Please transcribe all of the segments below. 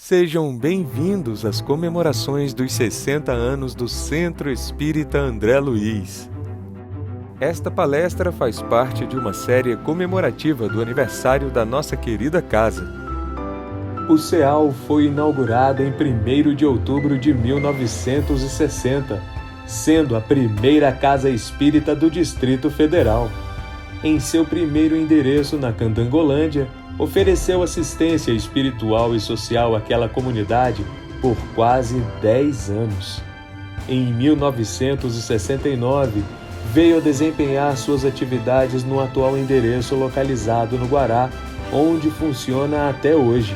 Sejam bem-vindos às comemorações dos 60 anos do Centro Espírita André Luiz. Esta palestra faz parte de uma série comemorativa do aniversário da nossa querida casa. O CEAL foi inaugurado em 1º de outubro de 1960, sendo a primeira casa espírita do Distrito Federal. Em seu primeiro endereço na Candangolândia, ofereceu assistência espiritual e social àquela comunidade por quase 10 anos. Em 1969, veio a desempenhar suas atividades no atual endereço localizado no Guará, onde funciona até hoje,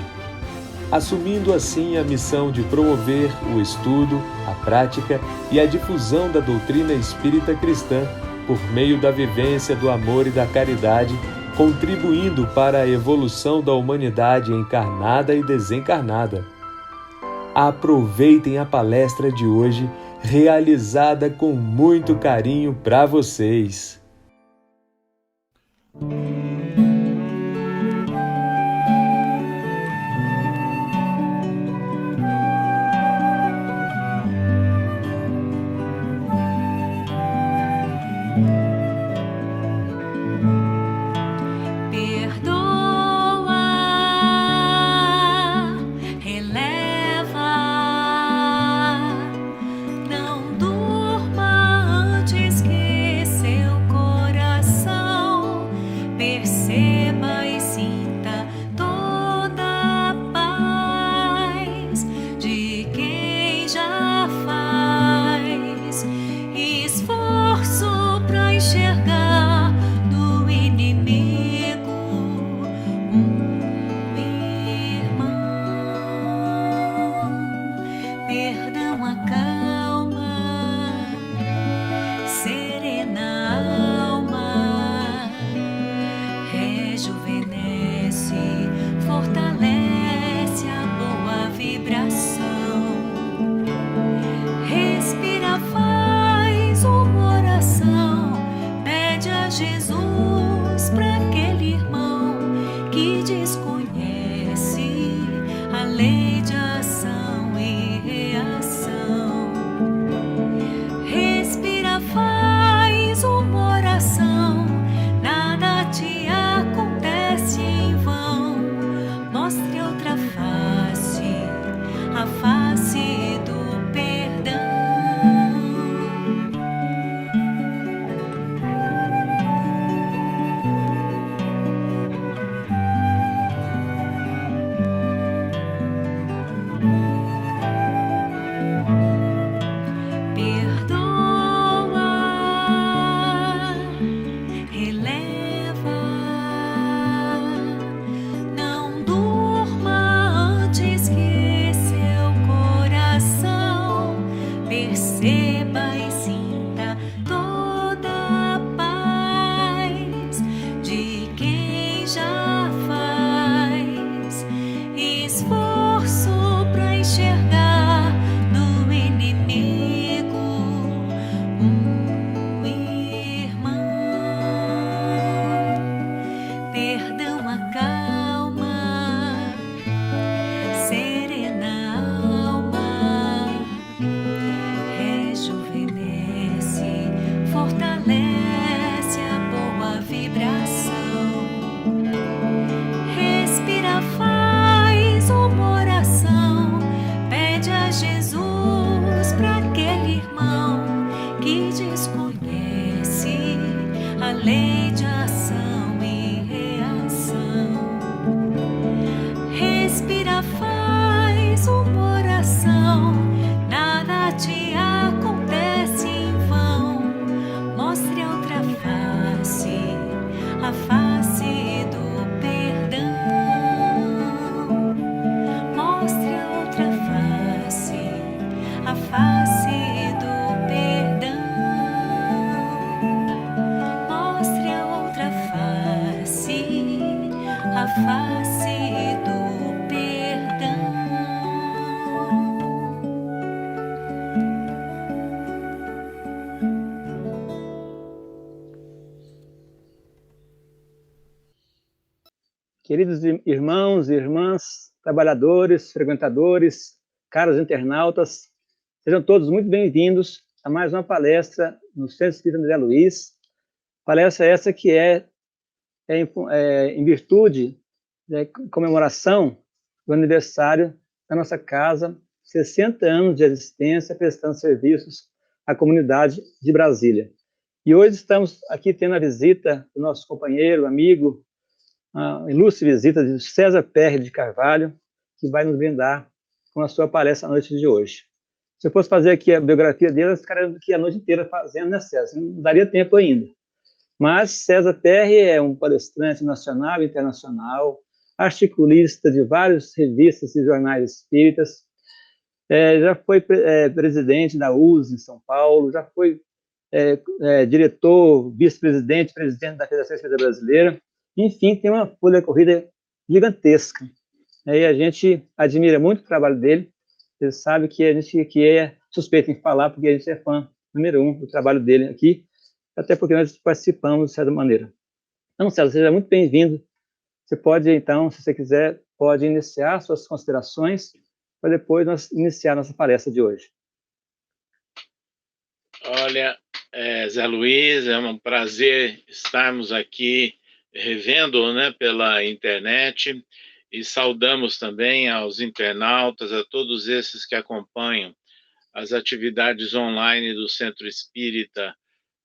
assumindo assim a missão de promover o estudo, a prática e a difusão da doutrina espírita cristã por meio da vivência do amor e da caridade, contribuindo para a evolução da humanidade encarnada e desencarnada. Aproveitem a palestra de hoje, realizada com muito carinho para vocês. Perceba e sinta toda a paz de quem já faz esforço para enxergar no inimigo um irmão. Perdão acalma, serena alma, rejuvenesce, fortalece a boa vibração. Respira, faz uma oração, pede a Jesus para aquele irmão que desconhece a lei de ação e reação. Respira, faz uma oração, nada te acontece em vão. Mostre outra face, a face do perdão. Perdoa, releva, não durma antes que seu coração perceba e sinta toda a paz de quem já faz esforço para enxergar no inimigo um irmão. Perdão acalma, serena alma, rejuvenesce, fortalece a boa vibração. Respira, faz uma oração, pede a Jesus para aquele irmão que desconhece a lei de ação e reação. Respira, faz uma oração, nada te acontece em vão. Mostre outra face, a face do perdão. Mostre outra face, a face do perdão. Mostre a outra face, a face do perdão. Queridos irmãos e irmãs, trabalhadores, frequentadores, caros internautas, sejam todos muito bem-vindos a mais uma palestra no Centro Espírita André Luiz. Palestra essa que em virtude da comemoração do aniversário da nossa casa, 60 anos de existência, prestando serviços à comunidade de Brasília. E hoje estamos aqui tendo a visita do nosso companheiro, amigo, a ilustre visita de César Perry de Carvalho, que vai nos brindar com a sua palestra na noite de hoje. Se eu fosse fazer aqui a biografia dele, eu ficaria aqui a noite inteira fazendo, né, César? Não daria tempo ainda. Mas César Perry é um palestrante nacional e internacional, articulista de várias revistas e jornais espíritas, já foi presidente da USE em São Paulo, já foi diretor, vice-presidente, presidente da Federação Espírita Brasileira, enfim, tem uma folha corrida gigantesca. E a gente admira muito o trabalho dele, ele sabe que a gente que é suspeito em falar, porque a gente é fã número 1 do trabalho dele aqui, até porque nós participamos de certa maneira. Então, César, seja muito bem-vindo. Você pode, então, se você quiser, pode iniciar suas considerações, para depois nós iniciar nossa palestra de hoje. Olha, Zé Luiz, é um prazer estarmos aqui revendo, né, pela internet, e saudamos também aos internautas, a todos esses que acompanham as atividades online do Centro Espírita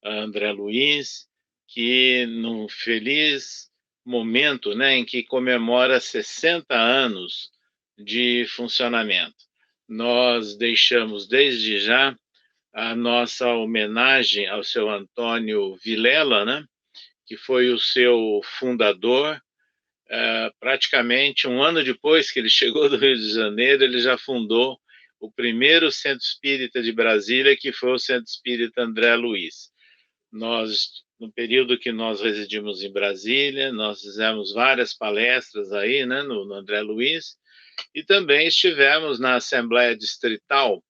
André Luiz, que num feliz momento, né, em que comemora 60 anos de funcionamento. Nós deixamos desde já a nossa homenagem ao seu Antônio Vilela, né, que foi o seu fundador. Praticamente um ano depois que ele chegou do Rio de Janeiro, ele já fundou o primeiro Centro Espírita de Brasília, que foi o Centro Espírita André Luiz. Nós, no período que nós residimos em Brasília, nós fizemos várias palestras aí, né, no André Luiz, e também estivemos na Assembleia Distrital,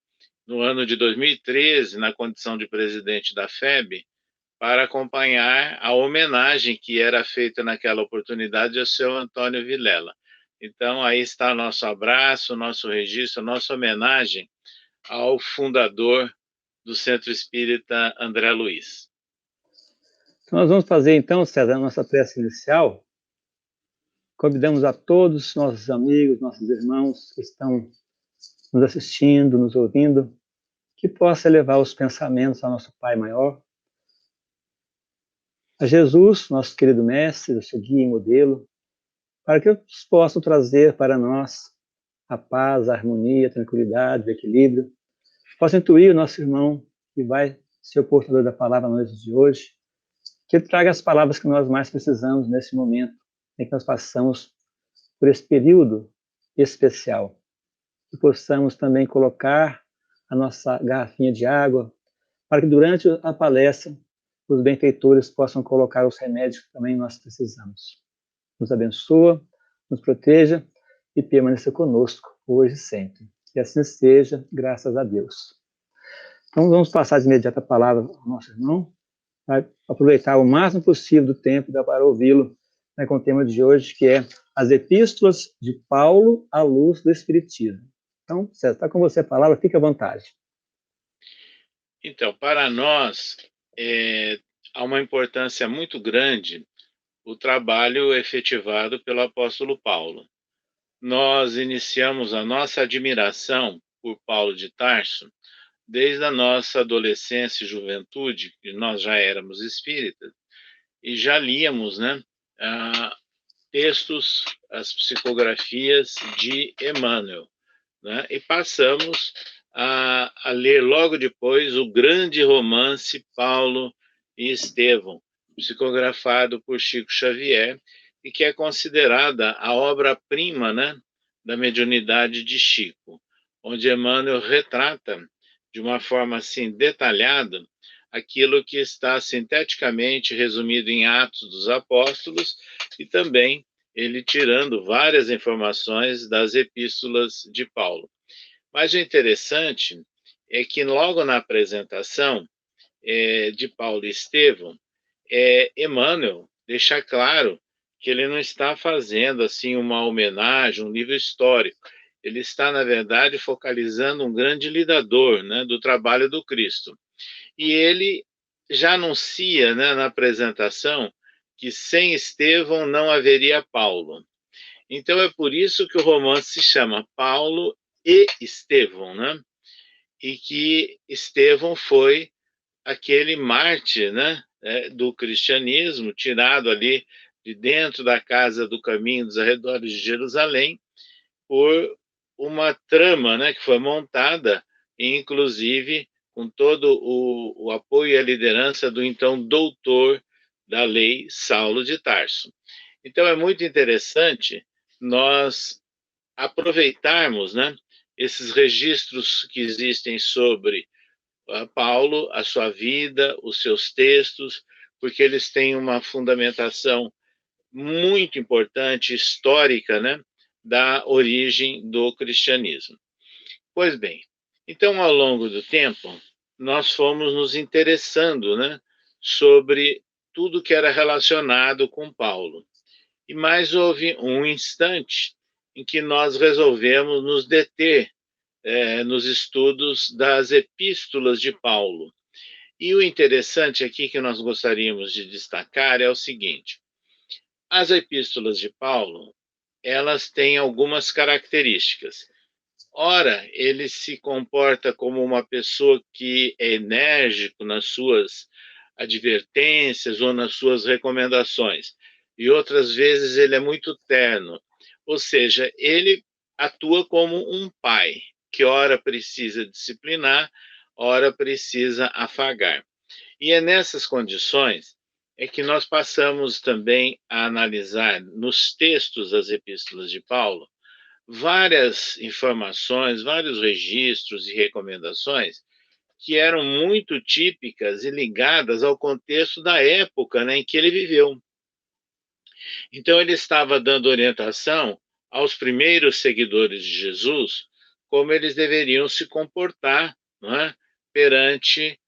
no ano de 2013, na condição de presidente da FEB, para acompanhar a homenagem que era feita naquela oportunidade ao seu Antônio Vilela. Então, aí está nosso abraço, nosso registro, nossa homenagem ao fundador do Centro Espírita André Luiz. Então, nós vamos fazer, então, César, a nossa prece inicial. Convidamos a todos nossos amigos, nossos irmãos que estão nos assistindo, nos ouvindo, que possa elevar os pensamentos ao nosso Pai Maior, a Jesus, nosso querido Mestre, nosso guia e modelo, para que eles possam trazer para nós a paz, a harmonia, a tranquilidade, o equilíbrio. Possa intuir o nosso irmão que vai ser o portador da palavra na noite de hoje, que ele traga as palavras que nós mais precisamos nesse momento em que nós passamos por esse período especial. Que possamos também colocar a nossa garrafinha de água, para que durante a palestra os benfeitores possam colocar os remédios que também nós precisamos. Nos abençoa, nos proteja e permaneça conosco hoje e sempre. Que assim seja, graças a Deus. Então vamos passar de imediato a palavra ao nosso irmão, para aproveitar o máximo possível do tempo para ouvi-lo, né, com o tema de hoje, que é as epístolas de Paulo à luz do Espiritismo. Então, César, está com você a palavra, fique à vontade. Então, para nós, há uma importância muito grande o trabalho efetivado pelo apóstolo Paulo. Nós iniciamos a nossa admiração por Paulo de Tarso desde a nossa adolescência e juventude, que nós já éramos espíritas, e já líamos, né, textos, as psicografias de Emmanuel, né, e passamos a ler logo depois o grande romance Paulo e Estevão, psicografado por Chico Xavier, e que é considerada a obra-prima, né, da mediunidade de Chico, onde Emmanuel retrata de uma forma assim detalhada aquilo que está sinteticamente resumido em Atos dos Apóstolos, e também ele tirando várias informações das epístolas de Paulo. Mas o interessante é que logo na apresentação de Paulo e Estevão, Emmanuel deixa claro que ele não está fazendo assim uma homenagem, um livro histórico. Ele está, na verdade, focalizando um grande lidador, né, do trabalho do Cristo. E ele já anuncia, né, na apresentação que sem Estevão não haveria Paulo. Então é por isso que o romance se chama Paulo e Estevão, né? E que Estevão foi aquele mártir, né, do cristianismo, tirado ali de dentro da casa do caminho dos arredores de Jerusalém, por uma trama, né, que foi montada, inclusive com todo o apoio e a liderança do então doutor da lei, Saulo de Tarso. Então é muito interessante nós aproveitarmos, né, esses registros que existem sobre Paulo, a sua vida, os seus textos, porque eles têm uma fundamentação muito importante, histórica, né, da origem do cristianismo. Pois bem, então ao longo do tempo, nós fomos nos interessando, né, sobre tudo que era relacionado com Paulo. E mais houve um instante em que nós resolvemos nos deter nos estudos das epístolas de Paulo. E o interessante aqui que nós gostaríamos de destacar é o seguinte: as epístolas de Paulo, elas têm algumas características. Ora, ele se comporta como uma pessoa que é enérgico nas suas advertências ou nas suas recomendações, e outras vezes ele é muito terno, ou seja, ele atua como um pai, que ora precisa disciplinar, ora precisa afagar. E é nessas condições é que nós passamos também a analisar nos textos das epístolas de Paulo várias informações, vários registros e recomendações que eram muito típicas e ligadas ao contexto da época, né, em que ele viveu. Então, ele estava dando orientação aos primeiros seguidores de Jesus, como eles deveriam se comportar, não é, perante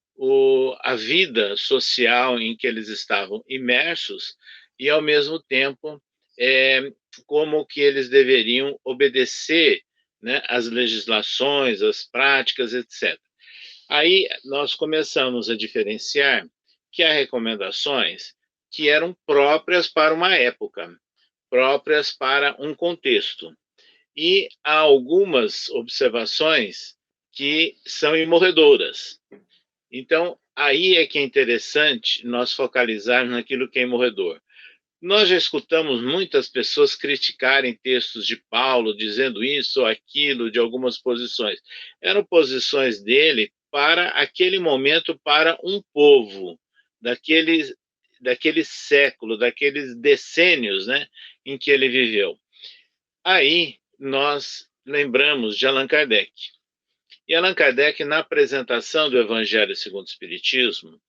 a vida social em que eles estavam imersos e, ao mesmo tempo, como que eles deveriam obedecer, né, às legislações, às práticas, etc. Aí nós começamos a diferenciar que há recomendações que eram próprias para uma época, próprias para um contexto. E há algumas observações que são imorredoras. Então, aí é que é interessante nós focalizarmos naquilo que é imorredor. Nós já escutamos muitas pessoas criticarem textos de Paulo, dizendo isso ou aquilo, de algumas posições. Eram posições dele para aquele momento, para um povo, daquele século, daqueles decênios, né, em que ele viveu. Aí nós lembramos de Allan Kardec. E Allan Kardec, na apresentação do Evangelho segundo o Espiritismo,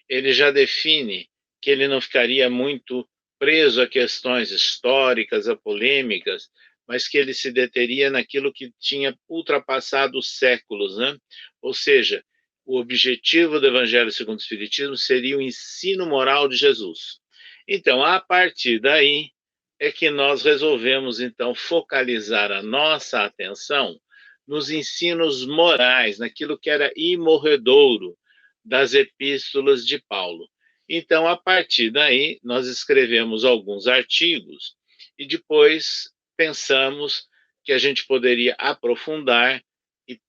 ele já define que ele não ficaria muito preso a questões históricas, a polêmicas, mas que ele se deteria naquilo que tinha ultrapassado os séculos, né? Ou seja, o objetivo do Evangelho segundo o Espiritismo seria o ensino moral de Jesus. Então, a partir daí, é que nós resolvemos, então, focalizar a nossa atenção nos ensinos morais, naquilo que era imorredouro das epístolas de Paulo. Então, a partir daí, nós escrevemos alguns artigos e depois pensamos que a gente poderia aprofundar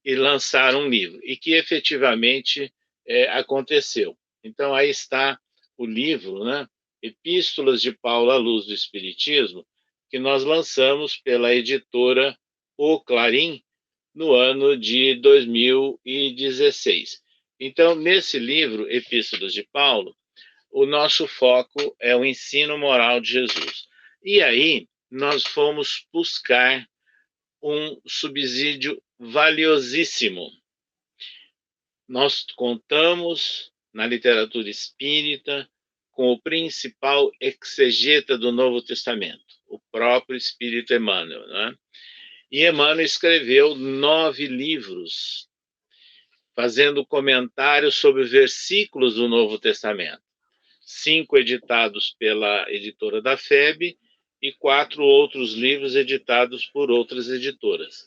e lançar um livro, e que efetivamente aconteceu. Então, aí está o livro, né? Epístolas de Paulo à Luz do Espiritismo, que nós lançamos pela editora O Clarim no ano de 2016. Então, nesse livro, Epístolas de Paulo, o nosso foco é o ensino moral de Jesus. E aí, nós fomos buscar um subsídio valiosíssimo. Nós contamos na literatura espírita com o principal exegeta do Novo Testamento, o próprio Espírito Emmanuel, né? E Emmanuel escreveu 9 livros, fazendo comentários sobre versículos do Novo Testamento. 5 editados pela editora da FEB e 4 outros livros editados por outras editoras.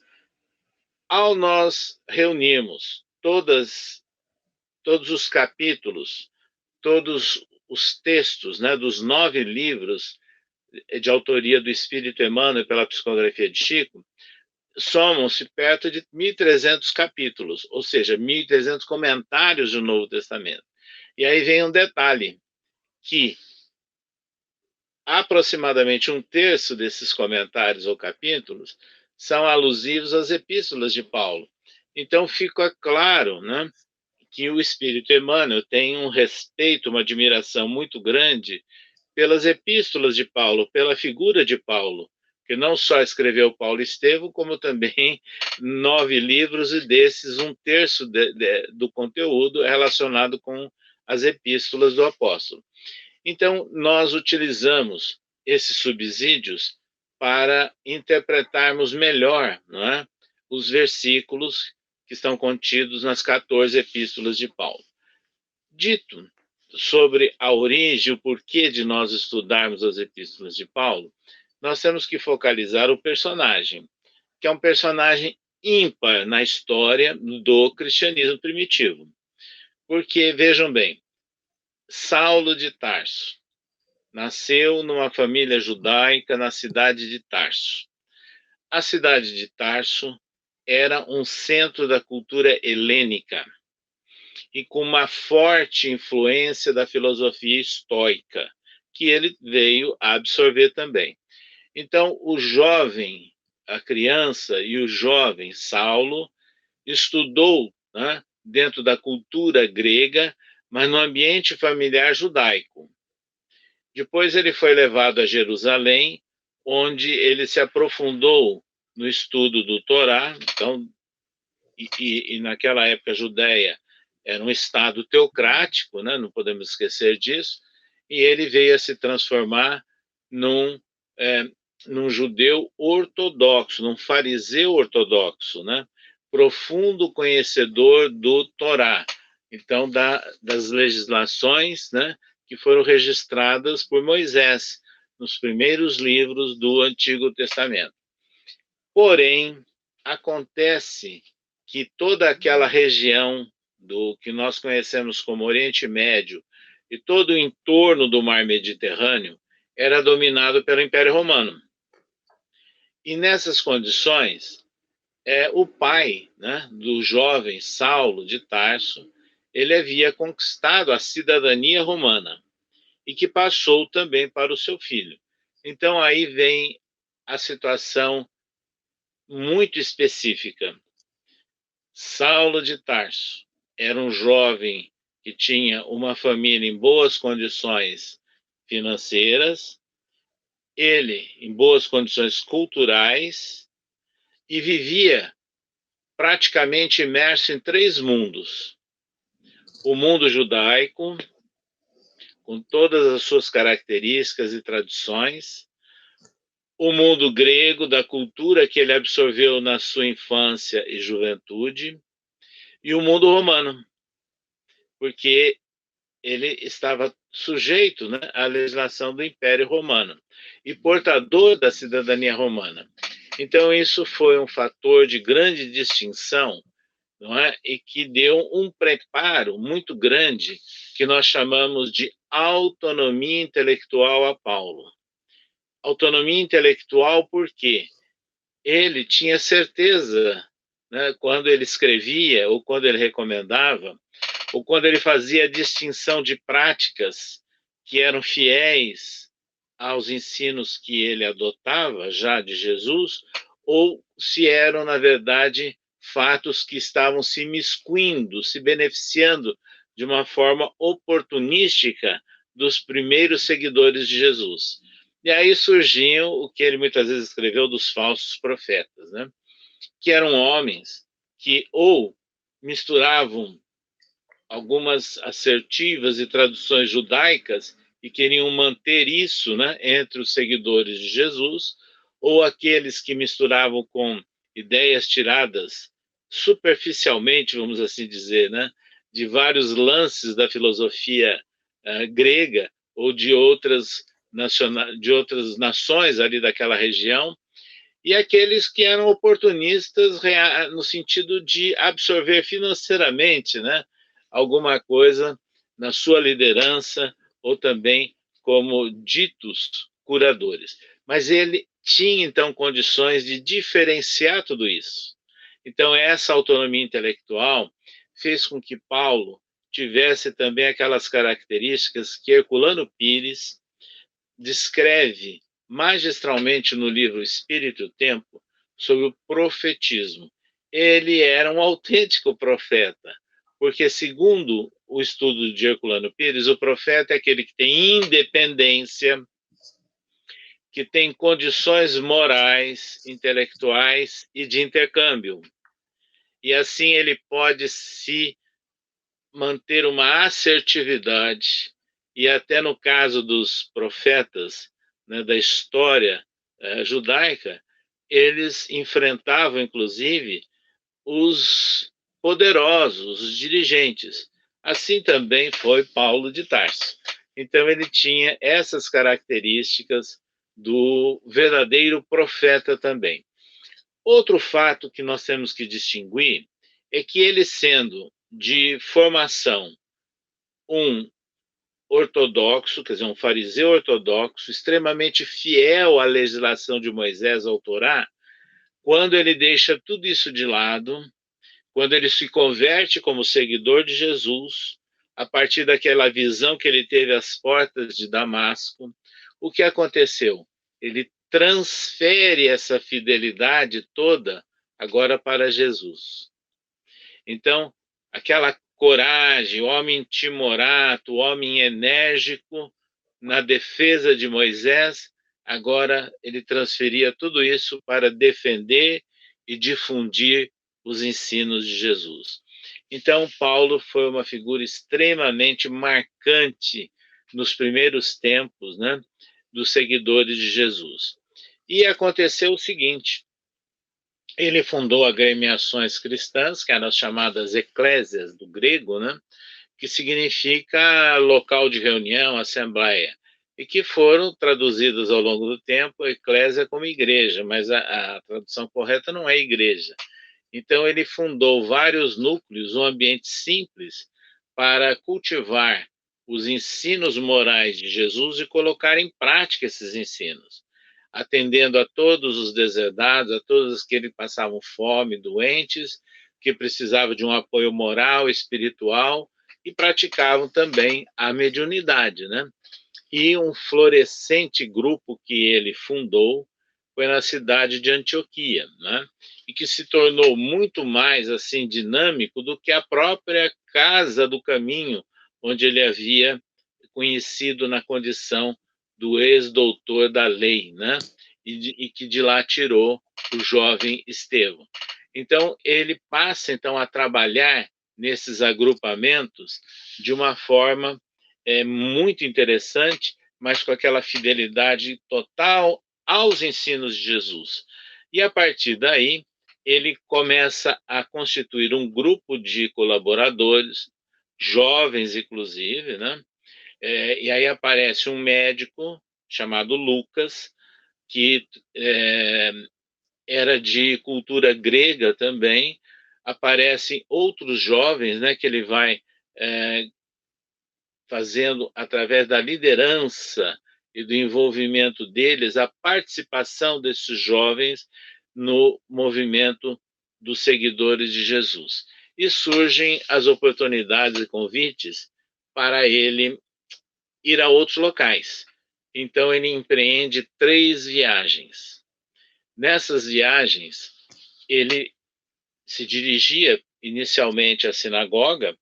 Ao nós reunirmos todos os capítulos, todos os textos, né, dos 9 livros de autoria do Espírito Emmanuel pela psicografia de Chico, somam-se perto de 1.300 capítulos, ou seja, 1.300 comentários do Novo Testamento. E aí vem um detalhe, que aproximadamente 1/3 desses comentários ou capítulos são alusivos às epístolas de Paulo. Então fica claro, né, que o Espírito Emmanuel tem um respeito, uma admiração muito grande pelas epístolas de Paulo, pela figura de Paulo, que não só escreveu Paulo Estevão, como também 9 livros, e desses 1/3 do conteúdo é relacionado com as epístolas do apóstolo. Então, nós utilizamos esses subsídios para interpretarmos melhor, não é, os versículos que estão contidos nas 14 epístolas de Paulo. Dito sobre a origem, o porquê de nós estudarmos as epístolas de Paulo, nós temos que focalizar o personagem, que é um personagem ímpar na história do cristianismo primitivo. Porque, vejam bem, Saulo de Tarso nasceu numa família judaica na cidade de Tarso. A cidade de Tarso era um centro da cultura helênica e com uma forte influência da filosofia estoica, que ele veio a absorver também. Então, a criança e o jovem Saulo estudou, né, dentro da cultura grega, mas no ambiente familiar judaico. Depois ele foi levado a Jerusalém, onde ele se aprofundou no estudo do Torá. Então, e naquela época a Judéia era um estado teocrático, né? Não podemos esquecer disso, e ele veio a se transformar num judeu ortodoxo, num fariseu ortodoxo, né? Profundo conhecedor do Torá, então das legislações, né, que foram registradas por Moisés nos primeiros livros do Antigo Testamento. Porém, acontece que toda aquela região do que nós conhecemos como Oriente Médio e todo o entorno do Mar Mediterrâneo era dominado pelo Império Romano. E nessas condições, o pai, né, do jovem Saulo de Tarso, ele havia conquistado a cidadania romana e que passou também para o seu filho. Então aí vem a situação muito específica. Saulo de Tarso era um jovem que tinha uma família em boas condições financeiras, ele em boas condições culturais, e vivia praticamente imerso em 3 mundos. O mundo judaico, com todas as suas características e tradições, o mundo grego, da cultura que ele absorveu na sua infância e juventude, e o mundo romano, porque ele estava sujeito, né, à legislação do Império Romano e portador da cidadania romana. Então, isso foi um fator de grande distinção, não é? E que deu um preparo muito grande, que nós chamamos de autonomia intelectual a Paulo. Autonomia intelectual porque ele tinha certeza, né, quando ele escrevia, ou quando ele recomendava, ou quando ele fazia a distinção de práticas que eram fiéis aos ensinos que ele adotava já de Jesus, ou se eram, na verdade, fatos que estavam se imiscuindo, se beneficiando de uma forma oportunística dos primeiros seguidores de Jesus. E aí surgiam o que ele muitas vezes escreveu dos falsos profetas, né? Que eram homens que ou misturavam algumas assertivas e traduções judaicas e queriam manter isso, né, entre os seguidores de Jesus, ou aqueles que misturavam com ideias tiradas superficialmente, vamos assim dizer, né, de vários lances da filosofia grega ou de outras de outras nações ali daquela região, e aqueles que eram oportunistas no sentido de absorver financeiramente, né, alguma coisa na sua liderança ou também como ditos curadores. Mas ele tinha, então, condições de diferenciar tudo isso. Então, essa autonomia intelectual fez com que Paulo tivesse também aquelas características que Herculano Pires descreve magistralmente no livro Espírito e o Tempo sobre o profetismo. Ele era um autêntico profeta, porque, segundo o estudo de Herculano Pires, o profeta é aquele que tem independência, que tem condições morais, intelectuais e de intercâmbio. E assim ele pode se manter uma assertividade, e até no caso dos profetas, né, da história judaica, eles enfrentavam, inclusive, os poderosos, os dirigentes. Assim também foi Paulo de Tarso. Então ele tinha essas características do verdadeiro profeta também. Outro fato que nós temos que distinguir é que ele, sendo de formação um ortodoxo, quer dizer, um fariseu ortodoxo, extremamente fiel à legislação de Moisés, ao Torá, quando ele deixa tudo isso de lado, quando ele se converte como seguidor de Jesus, a partir daquela visão que ele teve às portas de Damasco, o que aconteceu? Ele transfere essa fidelidade toda agora para Jesus. Então, aquela coragem, o homem timorato, o homem enérgico na defesa de Moisés, agora ele transferia tudo isso para defender e difundir os ensinos de Jesus. Então, Paulo foi uma figura extremamente marcante nos primeiros tempos, né, dos seguidores de Jesus. E aconteceu o seguinte: ele fundou agremiações cristãs, que eram as chamadas eclésias do grego, né, que significa local de reunião, assembleia, e que foram traduzidas ao longo do tempo, eclésia como igreja, mas a tradução correta não é igreja. Então ele fundou vários núcleos, um ambiente simples, para cultivar os ensinos morais de Jesus e colocar em prática esses ensinos, atendendo a todos os deserdados, a todos que que passavam fome, doentes, que precisavam de um apoio moral, espiritual, e praticavam também a mediunidade, né? E um florescente grupo que ele fundou foi na cidade de Antioquia, né? E que se tornou muito mais assim dinâmico do que a própria Casa do Caminho, onde ele havia conhecido na condição do ex-doutor da lei, né? E que de lá tirou o jovem Estevão. Então, ele passa então a trabalhar nesses agrupamentos de uma forma muito interessante, mas com aquela fidelidade total aos ensinos de Jesus. E a partir daí, ele começa a constituir um grupo de colaboradores, jovens inclusive, né? E aí aparece um médico chamado Lucas, que era de cultura grega também. Aparecem outros jovens, né, que ele vai fazendo, através da liderança e do envolvimento deles, a participação desses jovens no movimento dos seguidores de Jesus. E surgem as oportunidades e convites para ele ir a outros locais. Então ele empreende 3 viagens. Nessas viagens, ele se dirigia inicialmente à sinagoga,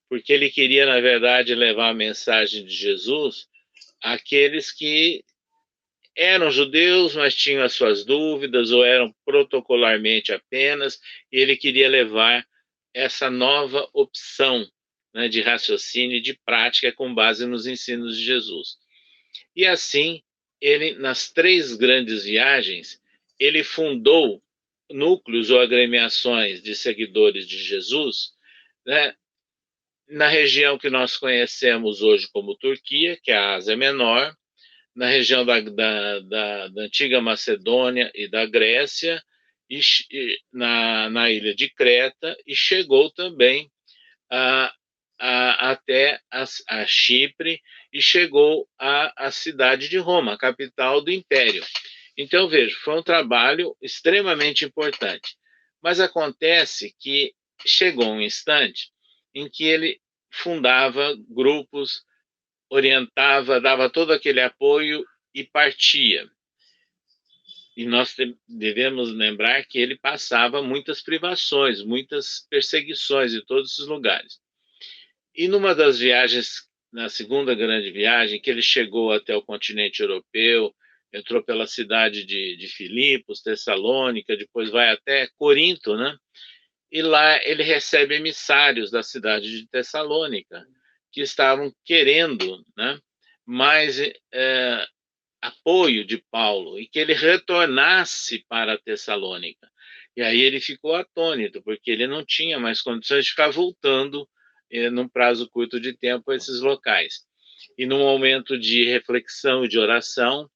porque ele queria, na verdade, levar a mensagem de Jesus àqueles que eram judeus, mas tinham as suas dúvidas, ou eram protocolarmente apenas, e ele queria levar essa nova opção, né, de raciocínio e de prática com base nos ensinos de Jesus. E assim, ele, nas 3 grandes viagens, ele fundou núcleos ou agremiações de seguidores de Jesus, né, na região que nós conhecemos hoje como Turquia, que é a Ásia Menor, na região da antiga Macedônia e da Grécia, na ilha de Creta, e chegou também até a Chipre, e chegou à cidade de Roma, a capital do Império. Então, veja, foi um trabalho extremamente importante. Mas acontece que chegou um instante em que ele fundava grupos, orientava, dava todo aquele apoio e partia. E nós devemos lembrar que ele passava muitas privações, muitas perseguições em todos esses lugares. E numa das viagens, na segunda grande viagem, que ele chegou até o continente europeu, entrou pela cidade de Filipos, Tessalônica, depois vai até Corinto, né? E lá ele recebe emissários da cidade de Tessalônica, que estavam querendo, né, mais apoio de Paulo, e que ele retornasse para Tessalônica. E aí ele ficou atônito, porque ele não tinha mais condições de ficar voltando num prazo curto de tempo a esses locais. E num momento de reflexão e de oração,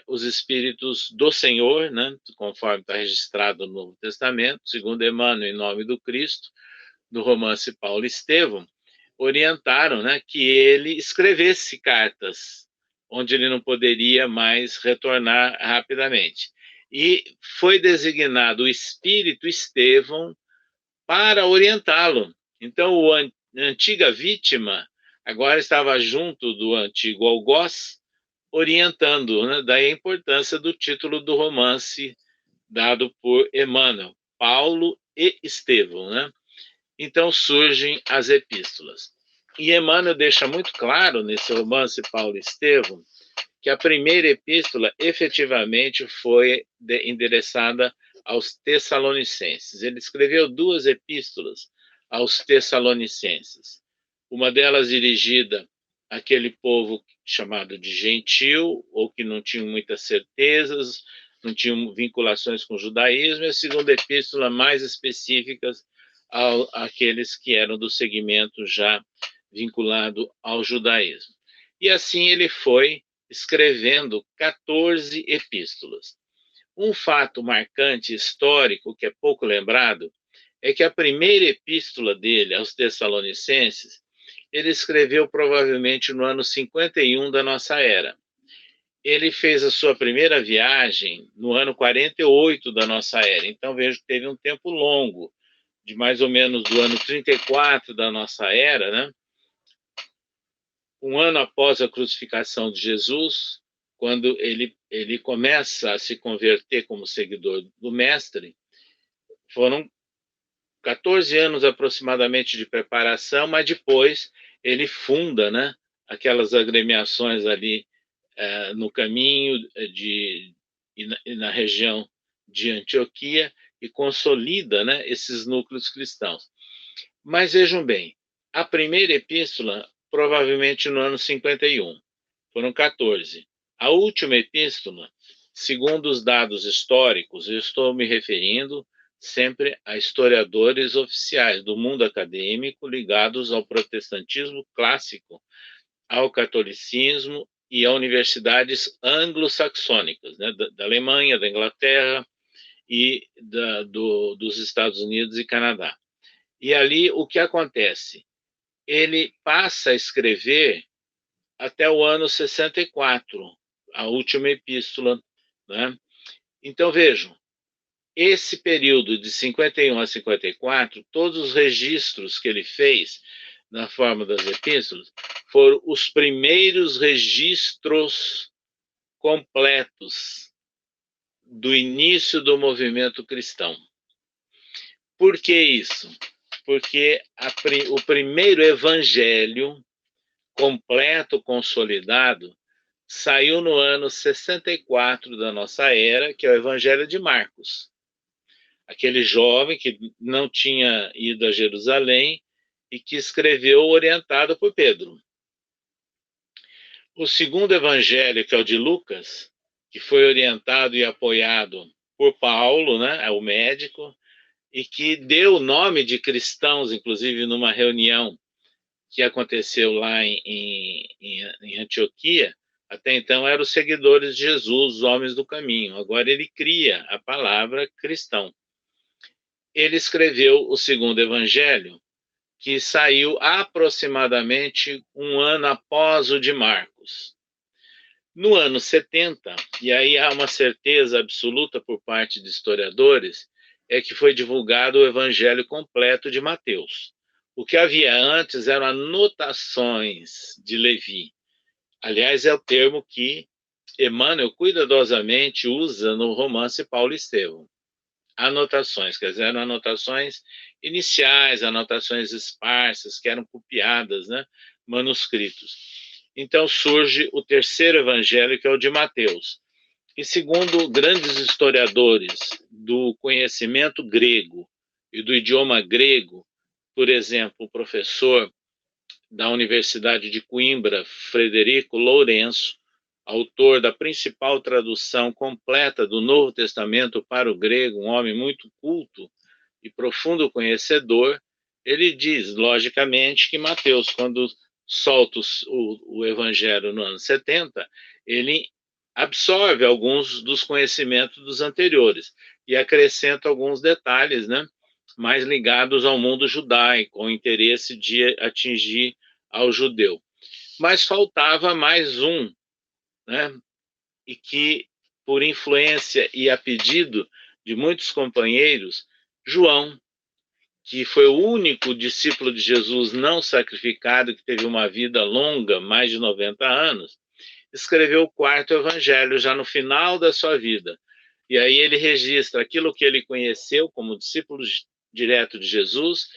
os Espíritos do Senhor, né, conforme está registrado no Novo Testamento, segundo Emmanuel, em nome do Cristo, do romance Paulo Estevão, orientaram, né, que ele escrevesse cartas onde ele não poderia mais retornar rapidamente. E foi designado o Espírito Estevão para orientá-lo. Então, a antiga vítima agora estava junto do antigo algoz, orientando, né? Daí a importância do título do romance dado por Emmanuel, Paulo e Estevão, né? Então surgem as epístolas. E Emmanuel deixa muito claro nesse romance Paulo e Estevão que a primeira epístola efetivamente foi endereçada aos Tessalonicenses. Ele escreveu 2 epístolas aos Tessalonicenses. Uma delas dirigida àquele povo chamado de gentil, ou que não tinham muitas certezas, não tinham vinculações com o judaísmo, e a segunda epístola mais específicas àqueles que eram do segmento já vinculado ao judaísmo. E assim ele foi escrevendo 14 epístolas. Um fato marcante histórico que é pouco lembrado é que a primeira epístola dele aos Tessalonicenses ele escreveu provavelmente no ano 51 da nossa era. Ele fez a sua primeira viagem no ano 48 da nossa era. Então, vejo que teve um tempo longo, de mais ou menos do ano 34 da nossa era, né? Um ano após a crucificação de Jesus, quando ele começa a se converter como seguidor do Mestre, foram 14 anos aproximadamente de preparação, mas depois ele funda, né, aquelas agremiações ali no caminho e na região de Antioquia e consolida, né, esses núcleos cristãos. Mas vejam bem, a primeira epístola provavelmente no ano 51, foram 14. A última epístola, segundo os dados históricos, eu estou me referindo sempre a historiadores oficiais do mundo acadêmico ligados ao protestantismo clássico, ao catolicismo e a universidades anglo-saxônicas, né, da Alemanha, da Inglaterra e dos Estados Unidos e Canadá. E ali o que acontece? Ele passa a escrever até o ano 64, a última epístola, né? Então vejam, esse período de 51 a 54, todos os registros que ele fez na forma das epístolas foram os primeiros registros completos do início do movimento cristão. Por que isso? Porque o primeiro evangelho completo, consolidado, saiu no ano 64 da nossa era, que é o Evangelho de Marcos. Aquele jovem que não tinha ido a Jerusalém e que escreveu orientado por Pedro. O segundo evangelho, que é o de Lucas, que foi orientado e apoiado por Paulo, né, o médico, e que deu o nome de cristãos, inclusive numa reunião que aconteceu lá em Antioquia, Até então eram os seguidores de Jesus, os homens do caminho. Agora ele cria a palavra cristão. Ele escreveu o segundo evangelho, que saiu aproximadamente um ano após o de Marcos. No ano 70, e aí há uma certeza absoluta por parte de historiadores, é que foi divulgado o evangelho completo de Mateus. O que havia antes eram anotações de Levi. Aliás, é o termo que Emmanuel cuidadosamente usa no romance Paulo e Estevão. Anotações, quer dizer, eram anotações iniciais, anotações esparsas, que eram copiadas, né, manuscritos. Então surge o terceiro evangelho, que é o de Mateus. E segundo grandes historiadores do conhecimento grego e do idioma grego, por exemplo, o professor da Universidade de Coimbra, Frederico Lourenço, autor da principal tradução completa do Novo Testamento para o grego, um homem muito culto e profundo conhecedor, ele diz, logicamente, que Mateus, quando solta o Evangelho no ano 70, ele absorve alguns dos conhecimentos dos anteriores e acrescenta alguns detalhes, né, mais ligados ao mundo judaico, ao interesse de atingir ao judeu. Mas faltava mais um, né, e que, por influência e a pedido de muitos companheiros, João, que foi o único discípulo de Jesus não sacrificado, que teve uma vida longa, mais de 90 anos, escreveu o quarto evangelho já no final da sua vida. E aí ele registra aquilo que ele conheceu como discípulo direto de Jesus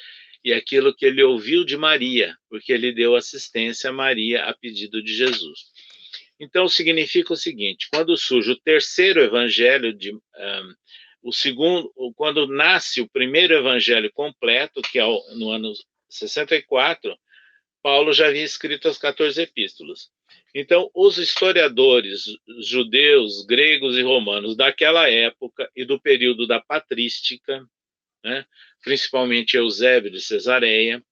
e aquilo que ele ouviu de Maria, porque ele deu assistência a Maria a pedido de Jesus. Então significa o seguinte: quando surge o terceiro evangelho o segundo, quando nasce o primeiro evangelho completo, que é no ano 64, Paulo já havia escrito as 14 epístolas. Então, os historiadores judeus, gregos e romanos daquela época e do período da patrística, né, principalmente Eusébio de Cesareia,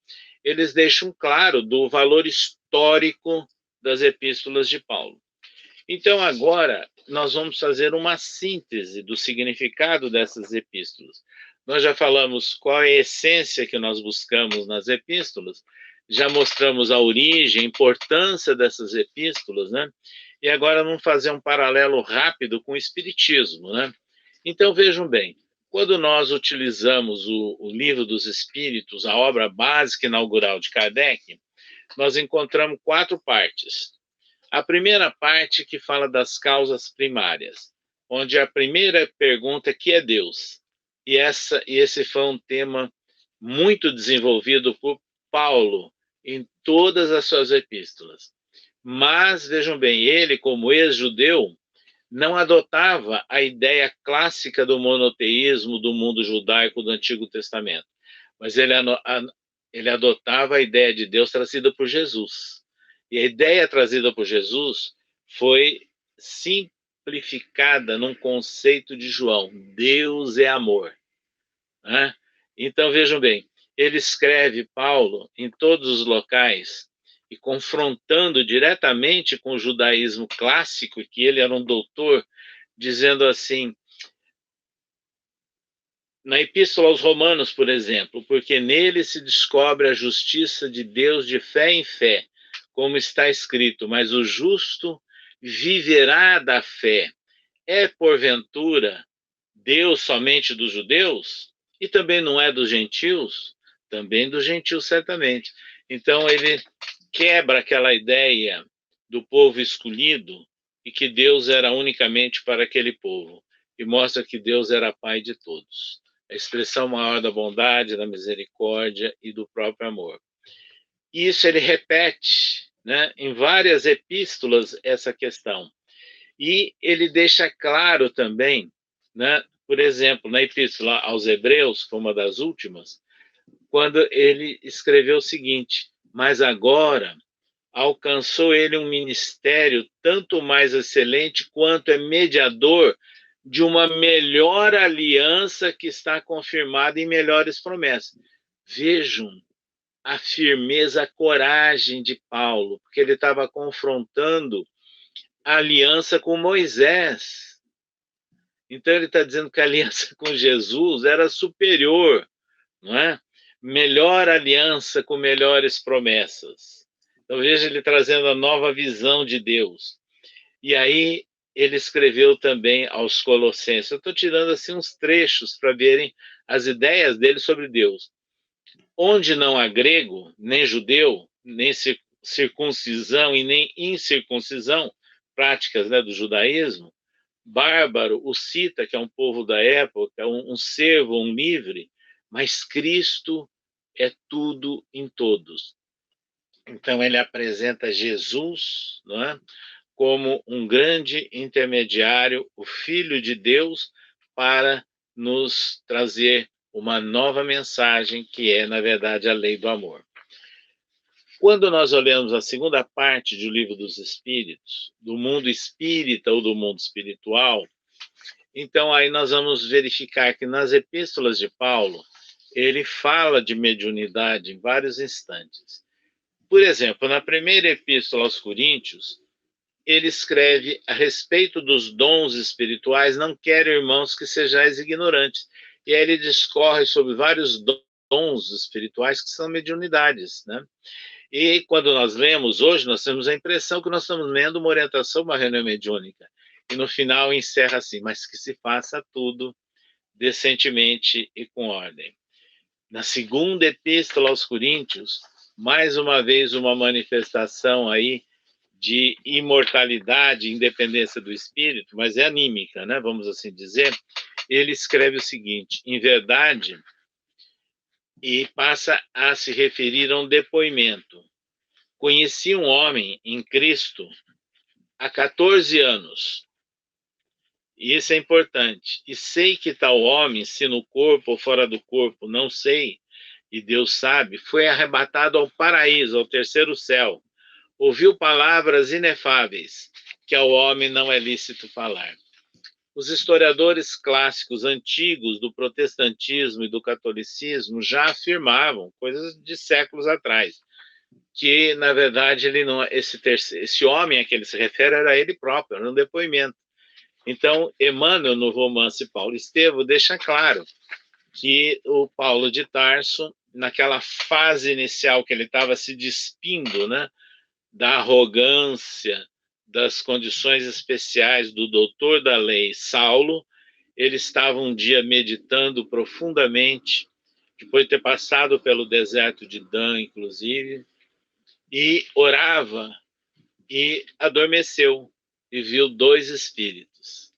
eles deixam claro do valor histórico das epístolas de Paulo. Então, agora, nós vamos fazer uma síntese do significado dessas epístolas. Nós já falamos qual é a essência que nós buscamos nas epístolas, já mostramos a origem, a importância dessas epístolas, né? E agora vamos fazer um paralelo rápido com o Espiritismo, né? Então, vejam bem, quando nós utilizamos o Livro dos Espíritos, a obra básica inaugural de Kardec, nós encontramos 4 partes. A primeira parte que fala das causas primárias, onde a primeira pergunta é: que é Deus? E esse foi um tema muito desenvolvido por Paulo em todas as suas epístolas. Mas, vejam bem, ele, como ex-judeu, não adotava a ideia clássica do monoteísmo do mundo judaico do Antigo Testamento, mas ele adotava a ideia de Deus trazida por Jesus. E a ideia trazida por Jesus foi simplificada num conceito de João: Deus é amor. Né? Então, vejam bem, ele escreve, Paulo, em todos os locais, e confrontando diretamente com o judaísmo clássico, que ele era um doutor, dizendo assim, na Epístola aos Romanos, por exemplo: porque nele se descobre a justiça de Deus de fé em fé, como está escrito, mas o justo viverá da fé. É, porventura, Deus somente dos judeus? E também não é dos gentios? Também dos gentios, certamente. Então, ele quebra aquela ideia do povo escolhido e que Deus era unicamente para aquele povo, e mostra que Deus era pai de todos, a expressão maior da bondade, da misericórdia e do próprio amor. E isso ele repete, né, em várias epístolas, essa questão. E ele deixa claro também, né, por exemplo, na Epístola aos Hebreus, que foi uma das últimas, quando ele escreveu o seguinte: mas agora alcançou ele um ministério tanto mais excelente quanto é mediador de uma melhor aliança que está confirmada em melhores promessas. Vejam a firmeza, a coragem de Paulo, porque ele estava confrontando a aliança com Moisés. Então ele está dizendo que a aliança com Jesus era superior, não é? Melhor aliança com melhores promessas. Então veja ele trazendo a nova visão de Deus. E aí ele escreveu também aos Colossenses. Eu estou tirando assim uns trechos para verem as ideias dele sobre Deus. Onde não há grego, nem judeu, nem circuncisão e nem incircuncisão, práticas, né, do judaísmo, bárbaro, o cita, que é um povo da época, um servo, um livre, mas Cristo é tudo em todos. Então ele apresenta Jesus, não é, como um grande intermediário, o Filho de Deus, para nos trazer uma nova mensagem, que é, na verdade, a lei do amor. Quando nós olhamos a segunda parte do Livro dos Espíritos, do mundo espírita ou do mundo espiritual, então aí nós vamos verificar que nas epístolas de Paulo, ele fala de mediunidade em vários instantes. Por exemplo, na primeira epístola aos Coríntios, ele escreve a respeito dos dons espirituais: não quero, irmãos, que sejais ignorantes. E aí ele discorre sobre vários dons espirituais que são mediunidades, né? E quando nós lemos hoje, nós temos a impressão que nós estamos lendo uma orientação, uma reunião mediúnica. E no final encerra assim: mas que se faça tudo decentemente e com ordem. Na segunda epístola aos Coríntios, mais uma vez uma manifestação aí de imortalidade, independência do espírito, mas é anímica, né? Vamos assim dizer. Ele escreve o seguinte: em verdade, e passa a se referir a um depoimento. Conheci um homem em Cristo há 14 anos. E isso é importante. E sei que tal homem, se no corpo ou fora do corpo, não sei, e Deus sabe, foi arrebatado ao paraíso, ao terceiro céu. Ouviu palavras inefáveis, que ao homem não é lícito falar. Os historiadores clássicos antigos do protestantismo e do catolicismo já afirmavam, coisas de séculos atrás, que, na verdade, ele não, esse homem a que ele se refere era ele próprio, era um depoimento. Então, Emmanuel, no romance Paulo Estevo, deixa claro que o Paulo de Tarso, naquela fase inicial que ele estava se despindo, né, da arrogância, das condições especiais do doutor da lei, Saulo, ele estava um dia meditando profundamente, depois de ter passado pelo deserto de Dan, inclusive, e orava e adormeceu e viu dois espíritos,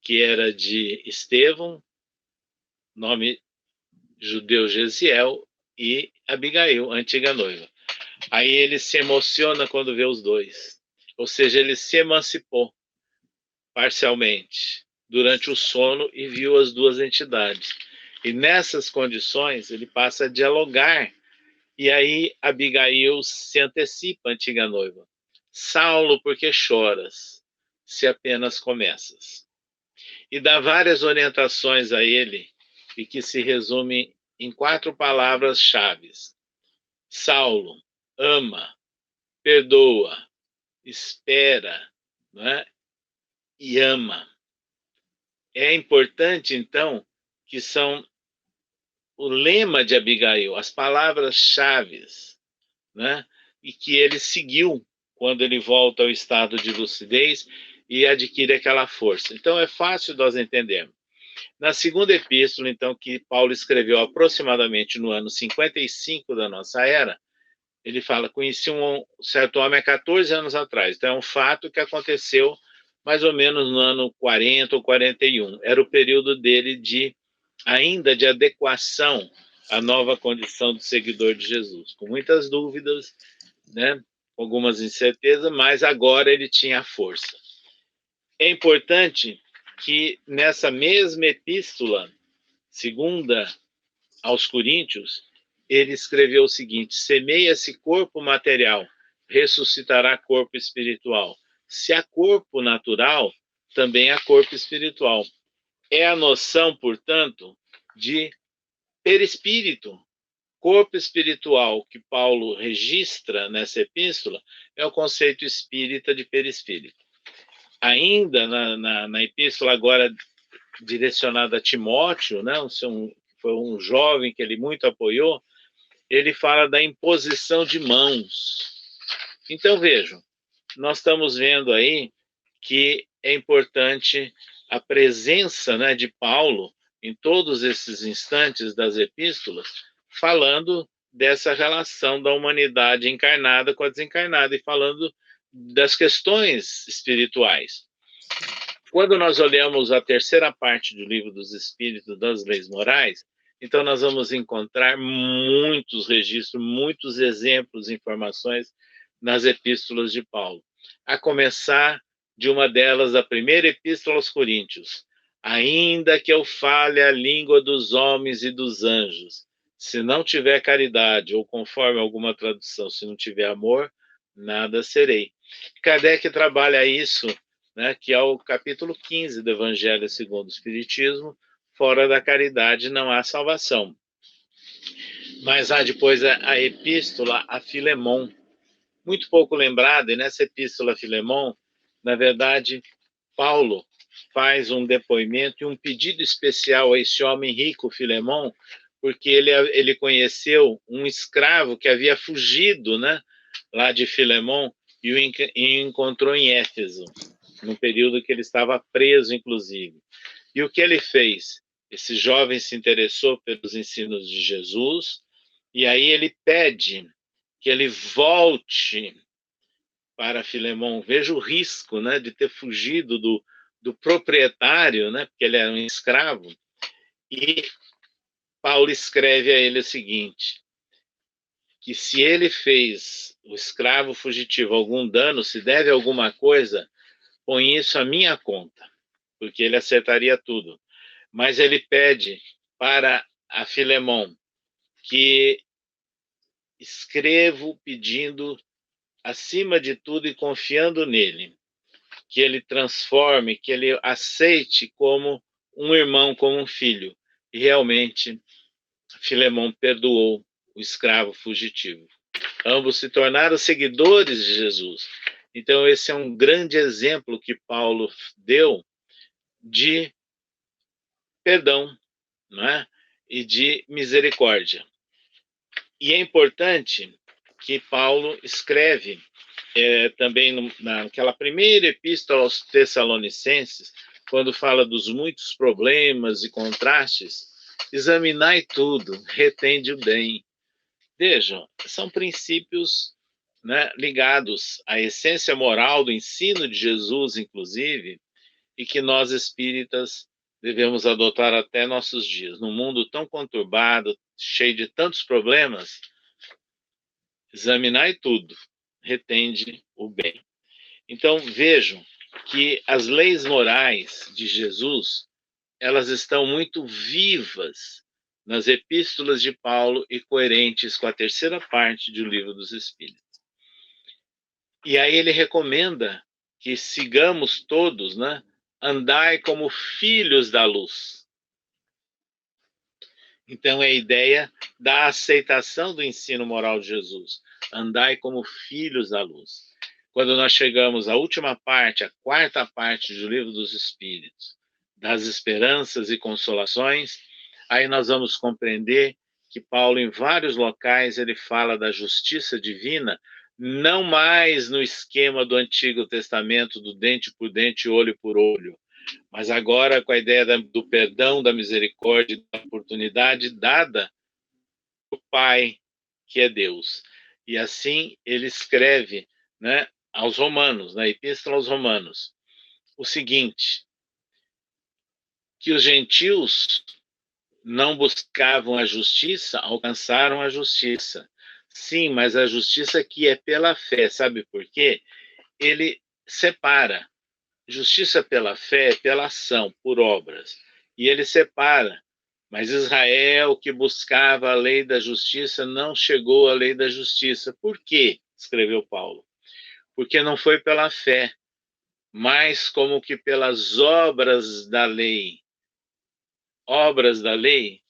que era de Estevão, nome judeu Gesiel, e Abigail, antiga noiva. Aí ele se emociona quando vê os dois, ou seja, ele se emancipou parcialmente durante o sono e viu as duas entidades. E nessas condições ele passa a dialogar. E aí Abigail se antecipa à antiga noiva: Saulo, por que choras, se apenas começas? E dá várias orientações a ele, e que se resumem em 4 palavras-chave: Saulo, ama, perdoa, espera, né? E ama. É importante, então, que são o lema de Abigail, as palavras-chave, né? E que ele seguiu quando ele volta ao estado de lucidez e adquire aquela força. Então é fácil nós entendermos. Na segunda epístola, então, que Paulo escreveu aproximadamente no ano 55 da nossa era, ele fala: conheci um certo homem há 14 anos atrás. Então é um fato que aconteceu mais ou menos no ano 40 ou 41. Era o período dele ainda de adequação à nova condição de seguidor de Jesus, com muitas dúvidas, né? Algumas incertezas, mas agora ele tinha a força. É importante que nessa mesma epístola, segunda aos Coríntios, ele escreveu o seguinte: semeia-se corpo material, ressuscitará corpo espiritual. Se há corpo natural, também há corpo espiritual. É a noção, portanto, de perispírito. Corpo espiritual que Paulo registra nessa epístola é o conceito espírita de perispírito. ainda na epístola agora direcionada a Timóteo, né, foi um jovem que ele muito apoiou, ele fala da imposição de mãos. Então, vejam, nós estamos vendo aí que é importante a presença, né, de Paulo em todos esses instantes das epístolas, falando dessa relação da humanidade encarnada com a desencarnada e falando das questões espirituais. Quando nós olhamos a terceira parte do Livro dos Espíritos, das Leis Morais, então nós vamos encontrar muitos registros, muitos exemplos, informações nas epístolas de Paulo. A começar de uma delas, a primeira epístola aos Coríntios. Ainda que eu fale a língua dos homens e dos anjos, se não tiver caridade, ou conforme alguma tradução, se não tiver amor, nada serei. Kardec trabalha isso, né, que é o capítulo 15 do Evangelho segundo o Espiritismo, fora da caridade não há salvação. Mas há depois a epístola a Filemon, muito pouco lembrada, e nessa epístola a Filemon, na verdade, Paulo faz um depoimento e um pedido especial a esse homem rico, Filemon, porque ele conheceu um escravo que havia fugido, né, lá de Filemon e o encontrou em Éfeso, no período que ele estava preso, inclusive. E o que ele fez? Esse jovem se interessou pelos ensinos de Jesus, e aí ele pede que ele volte para Filemon. Veja o risco, né, de ter fugido do proprietário, né, porque ele era um escravo. E Paulo escreve a ele o seguinte, que se ele fez o escravo fugitivo algum dano, se deve alguma coisa, põe isso à minha conta, porque ele acertaria tudo. Mas ele pede para a Filemon que escrevo pedindo, acima de tudo e confiando nele, que ele transforme, que ele aceite como um irmão, como um filho. E realmente Filemon perdoou o escravo fugitivo. Ambos se tornaram seguidores de Jesus. Então esse é um grande exemplo que Paulo deu de perdão, não é? E de misericórdia. E é importante que Paulo escreve também naquela primeira epístola aos Tessalonicenses, quando fala dos muitos problemas e contrastes, examinai tudo, retende o bem. Vejam, são princípios, né, ligados à essência moral do ensino de Jesus, inclusive, e que nós espíritas devemos adotar até nossos dias. Num mundo tão conturbado, cheio de tantos problemas, examinai tudo, retende o bem. Então vejam que as leis morais de Jesus, elas estão muito vivas nas epístolas de Paulo e coerentes com a terceira parte do Livro dos Espíritos. E aí ele recomenda que sigamos todos, né? Andai como filhos da luz. Então é a ideia da aceitação do ensino moral de Jesus. Andai como filhos da luz. Quando nós chegamos à última parte, a quarta parte do Livro dos Espíritos, das esperanças e consolações, aí nós vamos compreender que Paulo, em vários locais, ele fala da justiça divina, não mais no esquema do Antigo Testamento, do dente por dente, olho por olho, mas agora com a ideia do perdão, da misericórdia, da oportunidade dada por Pai, que é Deus. E assim ele escreve, né, aos Romanos, na Epístola aos Romanos, o seguinte, que os gentios não buscavam a justiça, alcançaram a justiça. Sim, mas a justiça que é pela fé, sabe por quê? Ele separa. Justiça pela fé, pela ação, por obras. E ele separa. Mas Israel, que buscava a lei da justiça, não chegou à lei da justiça. Por quê? Escreveu Paulo. Porque não foi pela fé, mas como que pelas obras da lei. Obras da lei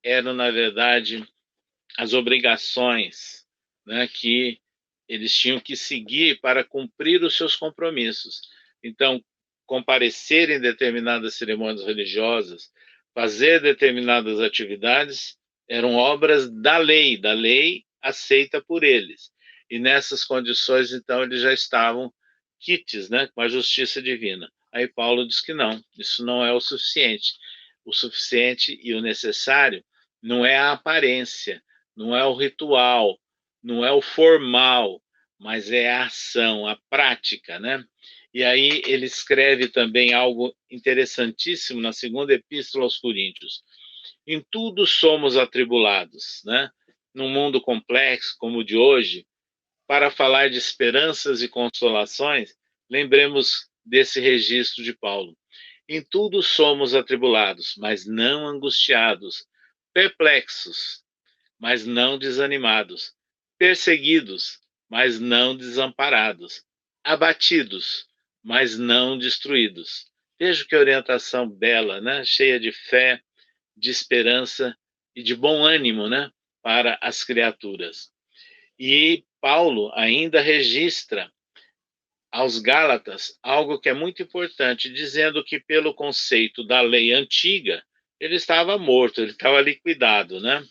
eram, na verdade, as obrigações, né, que eles tinham que seguir para cumprir os seus compromissos. Então, comparecer em determinadas cerimônias religiosas, fazer determinadas atividades, eram obras da lei aceita por eles. E nessas condições, então, eles já estavam quites, né, com a justiça divina. Aí Paulo diz que não, isso não é o suficiente. O suficiente e o necessário não é a aparência, não é o ritual, não é o formal, mas é a ação, a prática, né? E aí ele escreve também algo interessantíssimo na segunda epístola aos Coríntios. Em tudo somos atribulados, né? Num mundo complexo como o de hoje, para falar de esperanças e consolações, lembremos desse registro de Paulo. Em tudo somos atribulados, mas não angustiados, perplexos, mas não desanimados, perseguidos, mas não desamparados, abatidos, mas não destruídos. Veja que orientação bela, né? Cheia de fé, de esperança e de bom ânimo, né? Para as criaturas. E Paulo ainda registra aos Gálatas algo que é muito importante, dizendo que pelo conceito da lei antiga, ele estava morto, ele estava liquidado, né?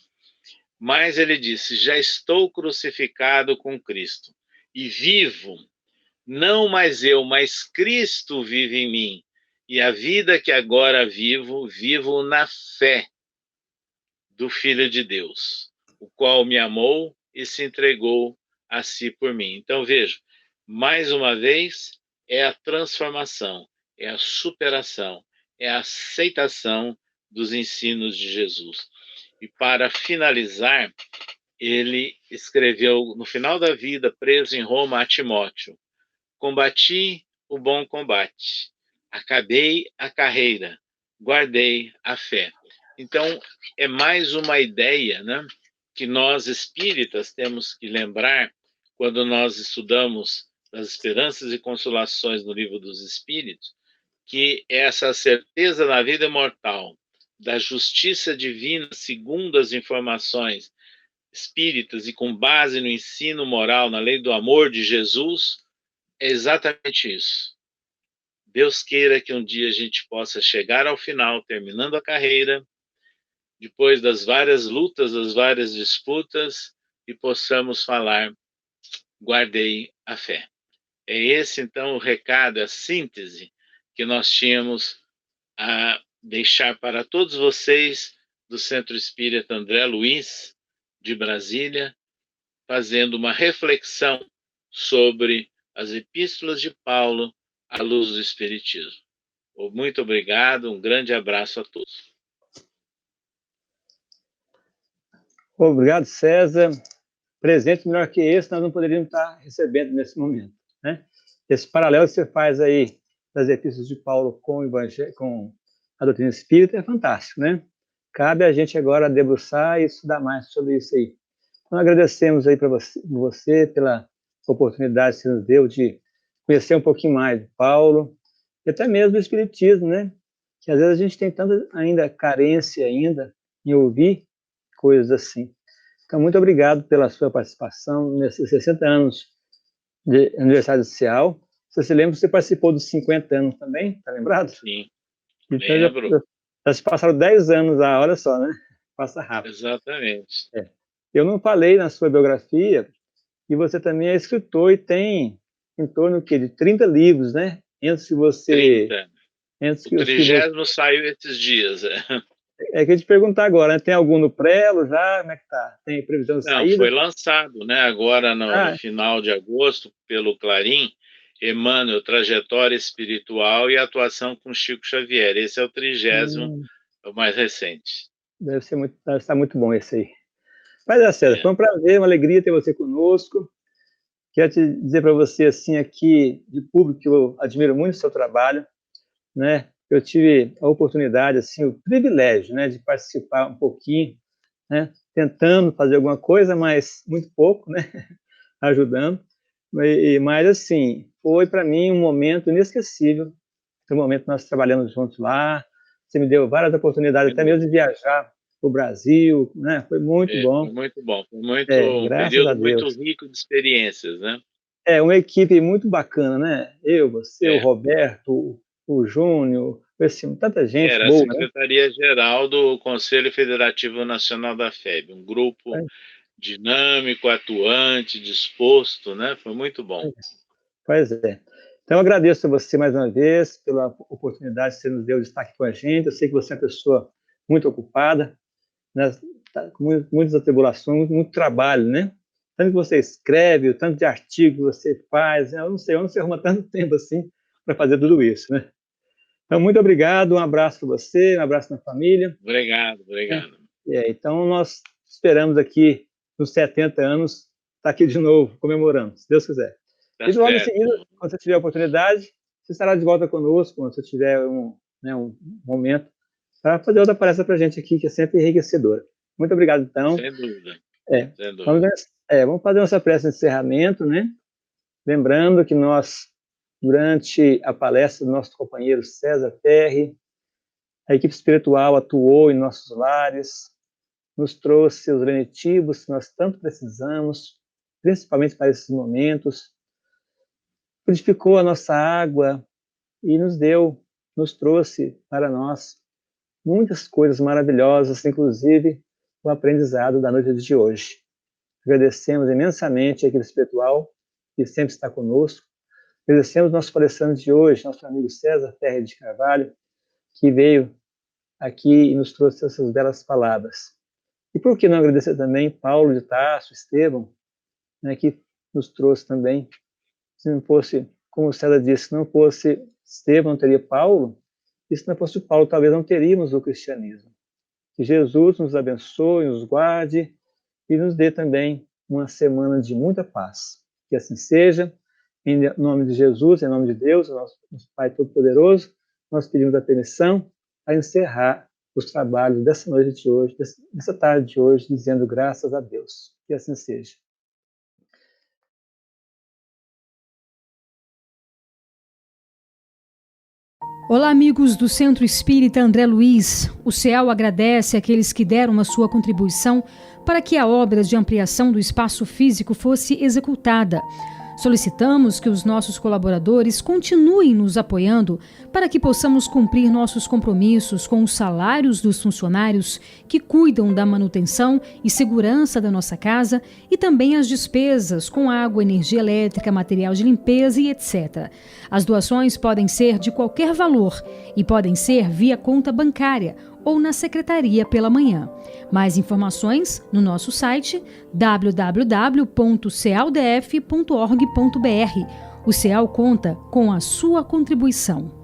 Mas ele disse: já estou crucificado com Cristo e vivo, não mais eu, mas Cristo vive em mim. E a vida que agora vivo, vivo na fé do Filho de Deus, o qual me amou e se entregou a si por mim. Então veja, mais uma vez, é a transformação, é a superação, é a aceitação dos ensinos de Jesus. E para finalizar, ele escreveu no final da vida, preso em Roma, a Timóteo: combati o bom combate, acabei a carreira, guardei a fé. Então, é mais uma ideia, né, que nós espíritas temos que lembrar quando nós estudamos as esperanças e consolações no Livro dos Espíritos, que essa certeza na vida imortal, da justiça divina segundo as informações espíritas e com base no ensino moral, na lei do amor de Jesus, é exatamente isso. Deus queira que um dia a gente possa chegar ao final, terminando a carreira, depois das várias lutas, das várias disputas, e possamos falar: guardei a fé. É esse, então, o recado, a síntese que nós tínhamos a deixar para todos vocês do Centro Espírita André Luiz, de Brasília, fazendo uma reflexão sobre as epístolas de Paulo à luz do Espiritismo. Muito obrigado, um grande abraço a todos. Obrigado, César. Presente melhor que esse nós não poderíamos estar recebendo nesse momento, né? Esse paralelo que você faz aí das epístolas de Paulo com o Evangelho, com a doutrina espírita é fantástico, né? Cabe a gente agora debruçar e estudar mais sobre isso aí. Então, agradecemos aí para você pela oportunidade que você nos deu de conhecer um pouquinho mais de Paulo e até mesmo do Espiritismo, né? Que às vezes a gente tem tanta ainda carência ainda em ouvir coisas assim. Então, muito obrigado pela sua participação nesses 60 anos de aniversário social. Você se lembra que você participou dos 50 anos também, tá lembrado? Sim, então, lembro. Já se passaram 10 anos, olha só, né? Passa rápido. Exatamente. Eu não falei na sua biografia que você também é escritor e tem em torno de 30 livros, né? Antes que você... 30. Antes O que 30º saiu esses dias. É que eu te perguntar agora, né? Tem algum no prelo já? Como é que tá? Tem previsão de Não, saída? foi lançado, né? Agora no final de agosto, pelo Clarim, Emmanuel, Trajetória Espiritual e Atuação com Chico Xavier. Esse é o 30º, o mais recente. Deve estar muito bom esse aí. Mas é, César, foi um prazer, uma alegria ter você conosco. Quero te dizer para você, assim, aqui, de público, que eu admiro muito o seu trabalho, né? Eu tive a oportunidade, assim, o privilégio, né, de participar um pouquinho, né, tentando fazer alguma coisa, mas muito pouco, né, ajudando. Mas, assim, foi para mim um momento inesquecível. No momento que nós trabalhamos juntos lá, você me deu várias oportunidades, até mesmo de viajar para o Brasil, né? Foi muito bom. Foi muito bom, foi um período muito rico de experiências, né? É uma equipe muito bacana, né? Eu, você, o Roberto, o Júnior, tanta gente Era a boa, né? Secretaria-Geral do Conselho Federativo Nacional da FEB, um grupo dinâmico, atuante, disposto, né? Foi muito bom. Pois é. Então, eu agradeço a você mais uma vez pela oportunidade que você nos deu de estar aqui com a gente. Eu sei que você é uma pessoa muito ocupada, né? Tá com muitas atribulações, muito trabalho, né? Tanto que você escreve, o tanto de artigo que você faz, né? Eu não sei arruma tanto tempo assim para fazer tudo isso, né? Então, muito obrigado, um abraço para você, um abraço na família. Obrigado. Então, nós esperamos aqui, nos 70 anos, estar aqui de novo, comemorando, se Deus quiser. Tá E logo em certo. seguida, quando você tiver a oportunidade, você estará de volta conosco, quando você tiver um momento, para fazer outra palestra para a gente aqui, que é sempre enriquecedora. Muito obrigado, então. Sem dúvida. Sem dúvida. Vamos fazer nossa prece de encerramento, né? Lembrando que nós, durante a palestra do nosso companheiro César Ferri, a equipe espiritual atuou em nossos lares, nos trouxe os benetivos que nós tanto precisamos, principalmente para esses momentos, purificou a nossa água e nos trouxe para nós muitas coisas maravilhosas, inclusive o aprendizado da noite de hoje. Agradecemos imensamente a equipe espiritual que sempre está conosco. Agradecemos nosso palestrante de hoje, nosso amigo César Ferri de Carvalho, que veio aqui e nos trouxe essas belas palavras. E por que não agradecer também Paulo de Tarso, Estevão, né, que nos trouxe também. Se não fosse, como o César disse, se não fosse Estevão, não teria Paulo, e se não fosse Paulo, talvez não teríamos o cristianismo. Que Jesus nos abençoe, nos guarde e nos dê também uma semana de muita paz. Que assim seja, em nome de Jesus, em nome de Deus, nosso Pai Todo-Poderoso, nós pedimos a permissão a encerrar os trabalhos dessa noite de hoje, dessa tarde de hoje, dizendo graças a Deus. Que assim seja. Olá, amigos do Centro Espírita André Luiz. O CEAL agradece àqueles que deram a sua contribuição para que a obra de ampliação do espaço físico fosse executada. Solicitamos que os nossos colaboradores continuem nos apoiando para que possamos cumprir nossos compromissos com os salários dos funcionários que cuidam da manutenção e segurança da nossa casa e também as despesas com água, energia elétrica, material de limpeza e etc. As doações podem ser de qualquer valor e podem ser via conta bancária ou na secretaria pela manhã. Mais informações no nosso site www.cealdf.org.br. O CEAL conta com a sua contribuição.